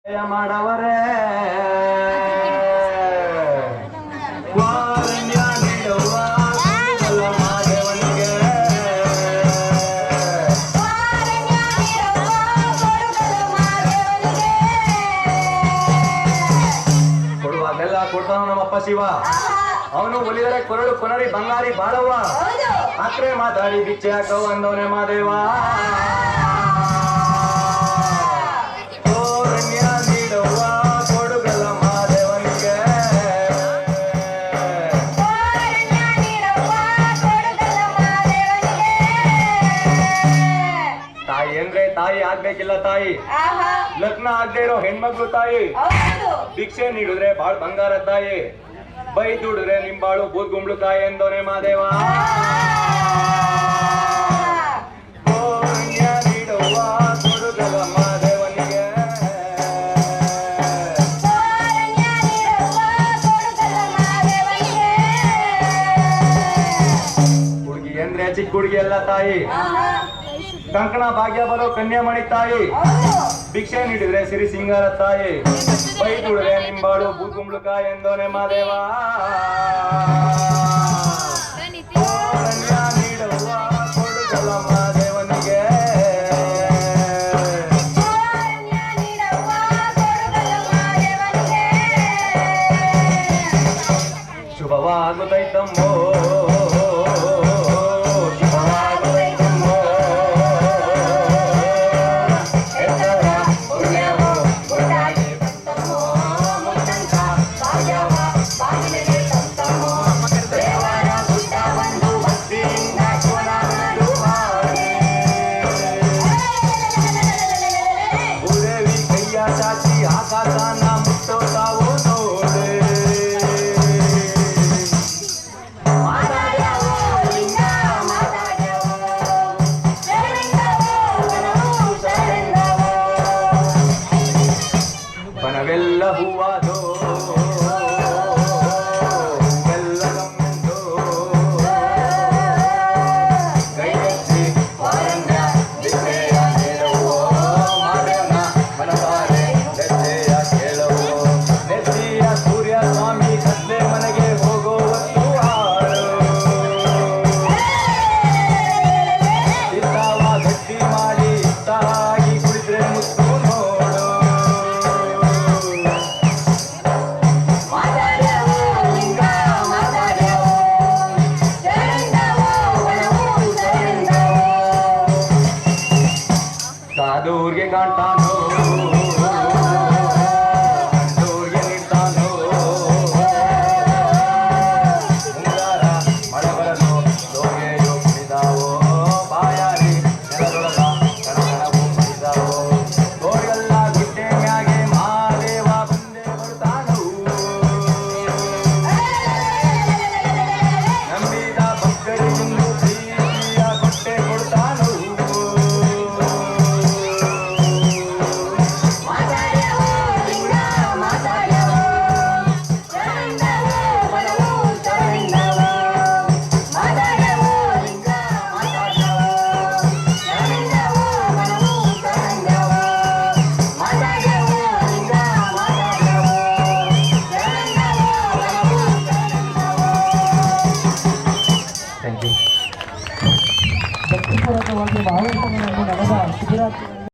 ಮಾಡವರೇ ವಾರಣ್ಯ ನೀಡುವ ಮಾದೇವನಿಗೆ ಕೊಡುವಾಗೆಲ್ಲ ಕೊಡ್ತಾನ ನಮ್ಮಪ್ಪ ಶಿವ. ಅವನು ಒಲಿದರೆ ಕೊರಳು ಕೊನರಿ ಬಂಗಾರಿ ಬಾಳವ್ವ ಆಕ್ರೆ ಮಾತಾಡಿ ಬಿಚ್ಚೆ ಹಾಕವ ಅಂದವನೇ ಮಾದೇವ. ತಾಯಿ ಆಗ್ಬೇಕಿಲ್ಲ ತಾಯಿ, ಲಗ್ನ ಆಗದೆ ಇರೋ ಹೆಣ್ಮಕ್ಳು ತಾಯಿ. ಭಿಕ್ಷೆ ನೀಡಿದ್ರೆ ಬಾಳ್ ಬಂಗಾರ ತಾಯಿ, ಬೈ ದುಡಿದ್ರೆ ನಿಂಬಾಳು ಬೂದ್ಗುಂಬ್ಳು ತಾಯಿ ಎಂದೋನೆ ಮಾದೇವ. ನೀಡುವ ಕೊಡುಗಲ ಮಾದೇವನಿಗೆ ಹುಡುಗಿ ಅಂದ್ರೆ ಚಿಕ್ಕ ಹುಡುಗಿ ಎಲ್ಲ ತಾಯಿ, ಕಂಕಣ ಭಾಗ್ಯ ಬರೋ ಕನ್ಯಾಮಣಿ ತಾಯಿ. ಭಿಕ್ಷೆ ನೀಡಿದ್ರೆ ಸಿರಿ ಸಿಂಗಾರ ತಾಯಿ, ಬೈ ದುಡಿದ್ರೆ ನಿಂಬಾಳು ಬೂದ್ಗುಂಬ್ಳುಕಾಯಿ ಎಂದೋನೆ ಮಾದೇವ. ನೀಡುವ ಕೊಡುಗಲ ಮಾದೇವನಿಗೆ ಶುಭವಾಗುತ್ತೈತಮ್ಮೋ ಬನವೆಲ್ಲ ಹೂ